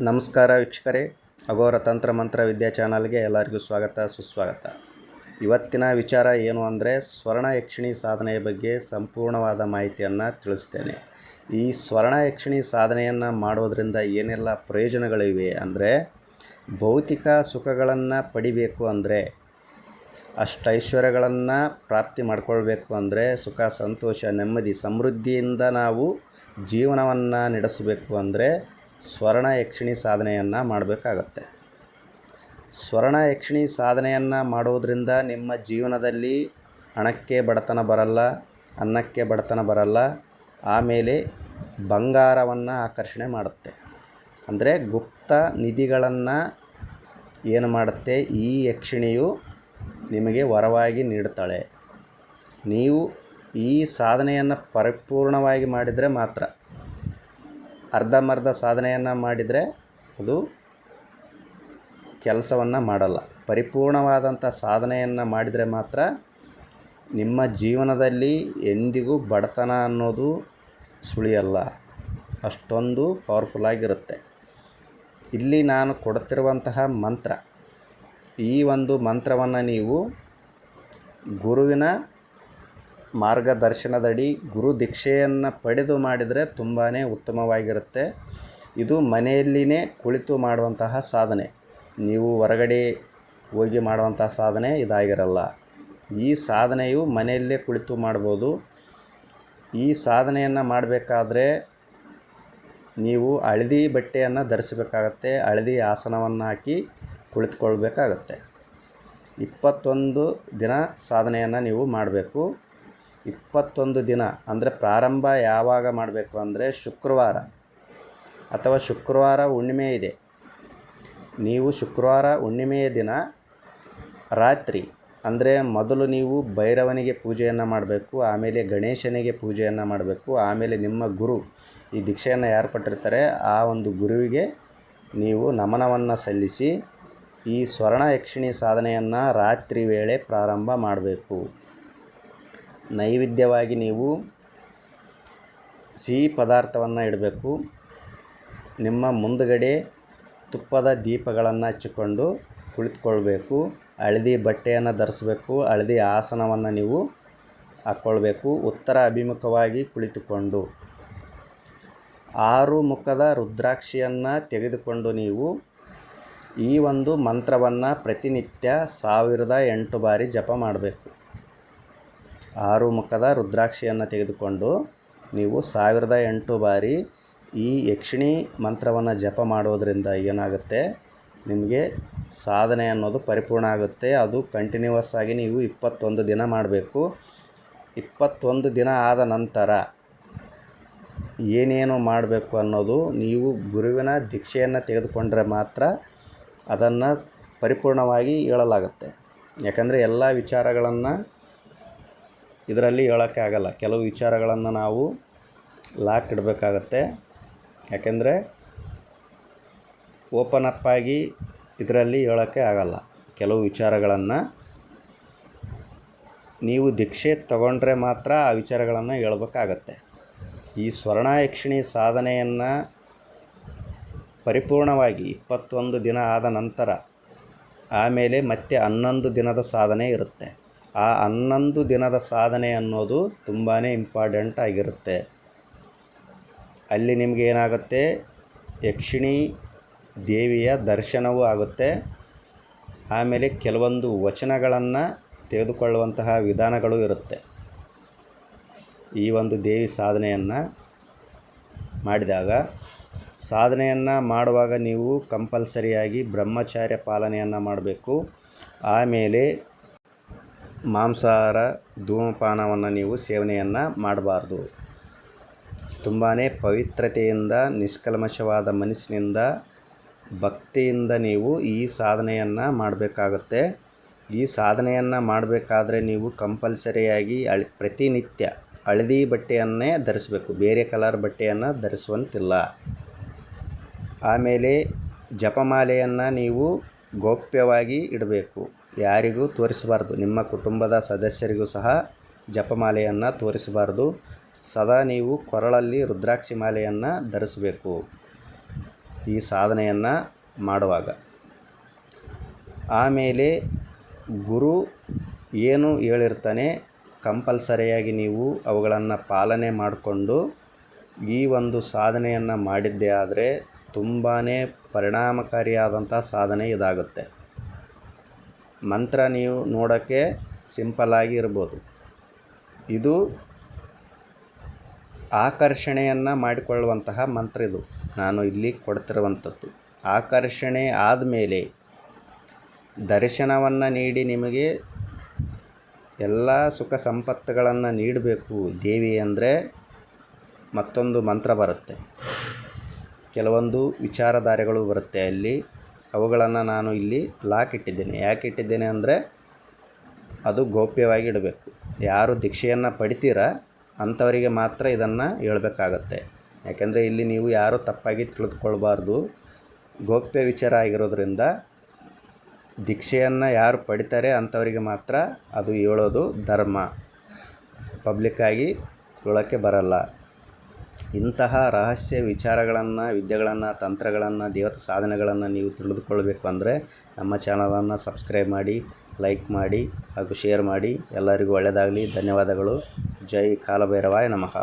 ನಮಸ್ಕಾರ ವೀಕ್ಷಕರೇ, ಅಘೋರ ತಂತ್ರ ಮಂತ್ರ ವಿದ್ಯಾ ಚಾನಲ್ಗೆ ಎಲ್ಲರಿಗೂ ಸ್ವಾಗತ ಸುಸ್ವಾಗತ. ಇವತ್ತಿನ ವಿಚಾರ ಏನು ಅಂದರೆ ಸ್ವರ್ಣ ಯಕ್ಷಿಣಿ ಸಾಧನೆಯ ಬಗ್ಗೆ ಸಂಪೂರ್ಣವಾದ ಮಾಹಿತಿಯನ್ನು ತಿಳಿಸ್ತೇನೆ. ಈ ಸ್ವರ್ಣ ಯಕ್ಷಿಣಿ ಸಾಧನೆಯನ್ನು ಮಾಡೋದರಿಂದ ಏನೆಲ್ಲ ಪ್ರಯೋಜನಗಳಿವೆ ಅಂದರೆ, ಭೌತಿಕ ಸುಖಗಳನ್ನು ಪಡಿಬೇಕು ಅಂದರೆ, ಅಷ್ಟೈಶ್ವರ್ಯಗಳನ್ನು ಪ್ರಾಪ್ತಿ ಮಾಡ್ಕೊಳ್ಬೇಕು ಅಂದರೆ, ಸುಖ ಸಂತೋಷ ನೆಮ್ಮದಿ ಸಮೃದ್ಧಿಯಿಂದ ನಾವು ಜೀವನವನ್ನು ನಡೆಸಬೇಕು ಅಂದರೆ ಸ್ವರ್ಣ ಯಕ್ಷಿಣಿ ಸಾಧನೆಯನ್ನು ಮಾಡಬೇಕಾಗತ್ತೆ. ಸ್ವರ್ಣ ಯಕ್ಷಿಣಿ ಸಾಧನೆಯನ್ನು ಮಾಡೋದರಿಂದ ನಿಮ್ಮ ಜೀವನದಲ್ಲಿ ಹಣಕ್ಕೆ ಬಡತನ ಬರಲ್ಲ, ಅನ್ನಕ್ಕೆ ಬಡತನ ಬರಲ್ಲ. ಆಮೇಲೆ ಬಂಗಾರವನ್ನು ಆಕರ್ಷಣೆ ಮಾಡುತ್ತೆ. ಅಂದರೆ ಗುಪ್ತ ನಿಧಿಗಳನ್ನು ಏನು ಮಾಡುತ್ತೆ, ಈ ಯಕ್ಷಿಣಿಯು ನಿಮಗೆ ವರವಾಗಿ ನೀಡುತ್ತಾಳೆ. ನೀವು ಈ ಸಾಧನೆಯನ್ನು ಪರಿಪೂರ್ಣವಾಗಿ ಮಾಡಿದರೆ ಮಾತ್ರ. ಅರ್ಧಂಬರ್ಧ ಸಾಧನೆಯನ್ನು ಮಾಡಿದರೆ ಅದು ಕೆಲಸವನ್ನು ಮಾಡಲ್ಲ. ಪರಿಪೂರ್ಣವಾದಂಥ ಸಾಧನೆಯನ್ನು ಮಾಡಿದರೆ ಮಾತ್ರ ನಿಮ್ಮ ಜೀವನದಲ್ಲಿ ಎಂದಿಗೂ ಬಡತನ ಅನ್ನೋದು ಸುಳಿಯಲ್ಲ. ಅಷ್ಟೊಂದು ಪವರ್ಫುಲ್ಲಾಗಿರುತ್ತೆ. ಇಲ್ಲಿ ನಾನು ಕೊಡುತ್ತಿರುವಂತಹ ಮಂತ್ರ, ಈ ಒಂದು ಮಂತ್ರವನ್ನು ನೀವು ಗುರುವಿನ ಮಾರ್ಗದರ್ಶನದಡಿ ಗುರು ದೀಕ್ಷೆಯನ್ನು ಪಡೆದು ಮಾಡಿದರೆ ತುಂಬಾ ಉತ್ತಮವಾಗಿರುತ್ತೆ. ಇದು ಮನೆಯಲ್ಲಿನೇ ಕುಳಿತು ಮಾಡುವಂತಹ ಸಾಧನೆ. ನೀವು ಹೊರಗಡೆ ಹೋಗಿ ಮಾಡುವಂತಹ ಸಾಧನೆ ಇದಾಗಿರಲ್ಲ. ಈ ಸಾಧನೆಯು ಮನೆಯಲ್ಲೇ ಕುಳಿತು ಮಾಡ್ಬೋದು. ಈ ಸಾಧನೆಯನ್ನು ಮಾಡಬೇಕಾದ್ರೆ ನೀವು ಹಳದಿ ಬಟ್ಟೆಯನ್ನು ಧರಿಸಬೇಕಾಗತ್ತೆ. ಹಳದಿ ಆಸನವನ್ನು ಹಾಕಿ ಕುಳಿತುಕೊಳ್ಬೇಕಾಗತ್ತೆ. 21 ದಿನ ಸಾಧನೆಯನ್ನು ನೀವು ಮಾಡಬೇಕು. 21 ದಿನ ಅಂದರೆ ಪ್ರಾರಂಭ ಯಾವಾಗ ಮಾಡಬೇಕು ಅಂದರೆ ಶುಕ್ರವಾರ ಅಥವಾ ಶುಕ್ರವಾರ ಹುಣ್ಣಿಮೆ ಇದೆ. ನೀವು ಶುಕ್ರವಾರ ಹುಣ್ಣಿಮೆಯ ದಿನ ರಾತ್ರಿ ಅಂದರೆ ಮೊದಲು ನೀವು ಭೈರವನಿಗೆ ಪೂಜೆಯನ್ನು ಮಾಡಬೇಕು. ಆಮೇಲೆ ಗಣೇಶನಿಗೆ ಪೂಜೆಯನ್ನು ಮಾಡಬೇಕು. ಆಮೇಲೆ ನಿಮ್ಮ ಗುರು, ಈ ದೀಕ್ಷೆಯನ್ನು ಯಾರು ಕೊಟ್ಟಿರ್ತಾರೆ ಆ ಒಂದು ಗುರುವಿಗೆ ನೀವು ನಮನವನ್ನು ಸಲ್ಲಿಸಿ ಈ ಸ್ವರ್ಣ ಯಕ್ಷಿಣಿ ಸಾಧನೆಯನ್ನು ರಾತ್ರಿ ವೇಳೆ ಪ್ರಾರಂಭ ಮಾಡಬೇಕು. ನೈವೇದ್ಯವಾಗಿ ನೀವು ಸಿಹಿ ಪದಾರ್ಥವನ್ನು ಇಡಬೇಕು. ನಿಮ್ಮ ಮುಂದುಗಡೆ ತುಪ್ಪದ ದೀಪಗಳನ್ನು ಹಚ್ಚಿಕೊಂಡು ಕುಳಿತುಕೊಳ್ಬೇಕು. ಹಳದಿ ಬಟ್ಟೆಯನ್ನು ಧರಿಸಬೇಕು. ಹಳದಿ ಆಸನವನ್ನು ನೀವು ಹಾಕ್ಕೊಳ್ಬೇಕು. ಉತ್ತರ ಅಭಿಮುಖವಾಗಿ ಕುಳಿತುಕೊಂಡು 6 ಮುಖದ ರುದ್ರಾಕ್ಷಿಯನ್ನು ತೆಗೆದುಕೊಂಡು ನೀವು ಈ ಒಂದು ಮಂತ್ರವನ್ನು ಪ್ರತಿನಿತ್ಯ 1008 ಬಾರಿ ಜಪ ಮಾಡಬೇಕು. 6 ಮುಖದ ರುದ್ರಾಕ್ಷಿಯನ್ನು ತೆಗೆದುಕೊಂಡು ನೀವು 1008 ಬಾರಿ ಈ ಯಕ್ಷಿಣಿ ಮಂತ್ರವನ್ನು ಜಪ ಮಾಡೋದರಿಂದ ಏನಾಗುತ್ತೆ, ನಿಮಗೆ ಸಾಧನೆ ಅನ್ನೋದು ಪರಿಪೂರ್ಣ ಆಗುತ್ತೆ. ಅದು ಕಂಟಿನ್ಯೂವಸ್ ಆಗಿ ನೀವು 21 ದಿನ ಮಾಡಬೇಕು. 21 ದಿನ ಆದ ನಂತರ ಏನೇನು ಮಾಡಬೇಕು ಅನ್ನೋದು ನೀವು ಗುರುವಿನ ದೀಕ್ಷೆಯನ್ನು ತೆಗೆದುಕೊಂಡ್ರೆ ಮಾತ್ರ ಅದನ್ನು ಪರಿಪೂರ್ಣವಾಗಿ ಹೇಳಲಾಗುತ್ತೆ. ಯಾಕಂದರೆ ಎಲ್ಲ ವಿಚಾರಗಳನ್ನು ಇದರಲ್ಲಿ ಹೇಳೋಕ್ಕೆ ಆಗಲ್ಲ. ಕೆಲವು ವಿಚಾರಗಳನ್ನು ನಾವು ಲಾಕ್ ಇಡಬೇಕಾಗತ್ತೆ. ಯಾಕೆಂದರೆ ಓಪನ್ ಅಪ್ ಆಗಿ ಇದರಲ್ಲಿ ಹೇಳೋಕ್ಕೆ ಆಗಲ್ಲ. ಕೆಲವು ವಿಚಾರಗಳನ್ನು ನೀವು ದೀಕ್ಷೆ ತಗೊಂಡ್ರೆ ಮಾತ್ರ ಆ ವಿಚಾರಗಳನ್ನು ಹೇಳಬೇಕಾಗತ್ತೆ. ಈ ಸ್ವರ್ಣ ಯಕ್ಷಿಣಿ ಸಾಧನೆಯನ್ನು ಪರಿಪೂರ್ಣವಾಗಿ 21 ದಿನ ಆದ ನಂತರ ಆಮೇಲೆ ಮತ್ತೆ 11 ದಿನದ ಸಾಧನೆ ಇರುತ್ತೆ. ಆ 11 ದಿನದ ಸಾಧನೆ ಅನ್ನೋದು ತುಂಬಾ ಇಂಪಾರ್ಟೆಂಟ್ ಆಗಿರುತ್ತೆ. ಅಲ್ಲಿ ನಿಮಗೆ ಏನಾಗುತ್ತೆ, ಯಕ್ಷಿಣಿ ದೇವಿಯ ದರ್ಶನವೂ ಆಗುತ್ತೆ. ಆಮೇಲೆ ಕೆಲವೊಂದು ವಚನಗಳನ್ನು ತೆಗೆದುಕೊಳ್ಳುವಂತಹ ವಿಧಾನಗಳು ಇರುತ್ತೆ. ಈ ಒಂದು ದೇವಿ ಸಾಧನೆಯನ್ನು ಮಾಡಿದಾಗ, ಸಾಧನೆಯನ್ನು ಮಾಡುವಾಗ ನೀವು ಕಂಪಲ್ಸರಿಯಾಗಿ ಬ್ರಹ್ಮಚಾರ್ಯ ಪಾಲನೆಯನ್ನು ಮಾಡಬೇಕು. ಆಮೇಲೆ ಮಾಂಸಾಹಾರ ಧೂಮಪಾನವನ್ನು ನೀವು ಸೇವನೆಯನ್ನು ಮಾಡಬಾರ್ದು. ತುಂಬಾ ಪವಿತ್ರತೆಯಿಂದ ನಿಷ್ಕಲ್ಮಶವಾದ ಮನಸ್ಸಿನಿಂದ ಭಕ್ತಿಯಿಂದ ನೀವು ಈ ಸಾಧನೆಯನ್ನು ಮಾಡಬೇಕಾಗುತ್ತೆ. ಈ ಸಾಧನೆಯನ್ನು ಮಾಡಬೇಕಾದ್ರೆ ನೀವು ಕಂಪಲ್ಸರಿಯಾಗಿ ಪ್ರತಿನಿತ್ಯ ಹಳದಿ ಬಟ್ಟೆಯನ್ನೇ ಧರಿಸಬೇಕು. ಬೇರೆ ಕಲರ್ ಬಟ್ಟೆಯನ್ನು ಧರಿಸುವಂತಿಲ್ಲ. ಆಮೇಲೆ ಜಪಮಾಲೆಯನ್ನು ನೀವು ಗೌಪ್ಯವಾಗಿ ಇಡಬೇಕು. ಯಾರಿಗೂ ತೋರಿಸಬಾರ್ದು. ನಿಮ್ಮ ಕುಟುಂಬದ ಸದಸ್ಯರಿಗೂ ಸಹ ಜಪಮಾಲೆಯನ್ನು ತೋರಿಸಬಾರ್ದು. ಸದಾ ನೀವು ಕೊರಳಲ್ಲಿ ರುದ್ರಾಕ್ಷಿ ಮಾಲೆಯನ್ನು ಧರಿಸಬೇಕು. ಈ ಸಾಧನೆಯನ್ನು ಮಾಡುವಾಗ. ಆಮೇಲೆ ಗುರು ಏನು ಹೇಳಿರ್ತಾನೆ ಕಂಪಲ್ಸರಿಯಾಗಿ ನೀವು ಅವುಗಳನ್ನು ಪಾಲನೆ ಮಾಡಿಕೊಂಡು ಈ ಒಂದು ಸಾಧನೆಯನ್ನು ಮಾಡಿದ್ದೇ ಆದರೆ ತುಂಬಾ ಪರಿಣಾಮಕಾರಿಯಾದಂಥ ಸಾಧನೆ ಇದಾಗುತ್ತೆ. ಮಂತ್ರ ನೀವು ನೋಡೋಕ್ಕೆ ಸಿಂಪಲ್ಲಾಗಿ ಇರ್ಬೋದು, ಇದು ಆಕರ್ಷಣೆಯನ್ನು ಮಾಡಿಕೊಳ್ಳುವಂತಹ ಮಂತ್ರ. ಇದು ನಾನು ಇಲ್ಲಿ ಕೊಡ್ತಿರುವಂಥದ್ದು ಆಕರ್ಷಣೆ ಆದಮೇಲೆ ದರ್ಶನವನ್ನು ನೀಡಿ ನಿಮಗೆ ಎಲ್ಲ ಸುಖ ಸಂಪತ್ತುಗಳನ್ನು ನೀಡಬೇಕು ದೇವಿ ಅಂದರೆ ಮತ್ತೊಂದು ಮಂತ್ರ ಬರುತ್ತೆ. ಕೆಲವೊಂದು ವಿಚಾರಧಾರೆಗಳು ಬರುತ್ತೆ ಅಲ್ಲಿ, ಅವುಗಳನ್ನು ನಾನು ಇಲ್ಲಿ ಲಾಕ್ ಇಟ್ಟಿದ್ದೇನೆ. ಯಾಕೆ ಇಟ್ಟಿದ್ದೇನೆ ಅಂದರೆ ಅದು ಗೌಪ್ಯವಾಗಿ ಇಡಬೇಕು. ಯಾರು ದೀಕ್ಷೆಯನ್ನು ಪಡಿತೀರ ಅಂಥವರಿಗೆ ಮಾತ್ರ ಇದನ್ನು ಹೇಳಬೇಕಾಗತ್ತೆ. ಯಾಕೆಂದರೆ ಇಲ್ಲಿ ನೀವು ಯಾರು ತಪ್ಪಾಗಿ ತಿಳಿದುಕೊಳ್ಬಾರ್ದು. ಗೌಪ್ಯ ವಿಚಾರ ಆಗಿರೋದ್ರಿಂದ ದೀಕ್ಷೆಯನ್ನು ಯಾರು ಪಡಿತಾರೆ ಅಂಥವರಿಗೆ ಮಾತ್ರ ಅದು ಹೇಳೋದು ಧರ್ಮ. ಪಬ್ಲಿಕ್ಕಾಗಿ ಹೇಳೋಕ್ಕೆ ಬರಲ್ಲ. ಇಂತಹ ರಹಸ್ಯ ವಿಚಾರಗಳನ್ನು, ವಿದ್ಯೆಗಳನ್ನು, ತಂತ್ರಗಳನ್ನು, ದೇವತಾ ಸಾಧನೆಗಳನ್ನು ನೀವು ತಿಳಿದುಕೊಳ್ಬೇಕು ಅಂದರೆ ನಮ್ಮ ಚಾನಲನ್ನು ಸಬ್ಸ್ಕ್ರೈಬ್ ಮಾಡಿ, ಲೈಕ್ ಮಾಡಿ ಹಾಗೂ ಶೇರ್ ಮಾಡಿ. ಎಲ್ಲರಿಗೂ ಒಳ್ಳೆಯದಾಗಲಿ. ಧನ್ಯವಾದಗಳು. ಜೈ ಕಾಲಭೈರವಾಯ ನಮಃ.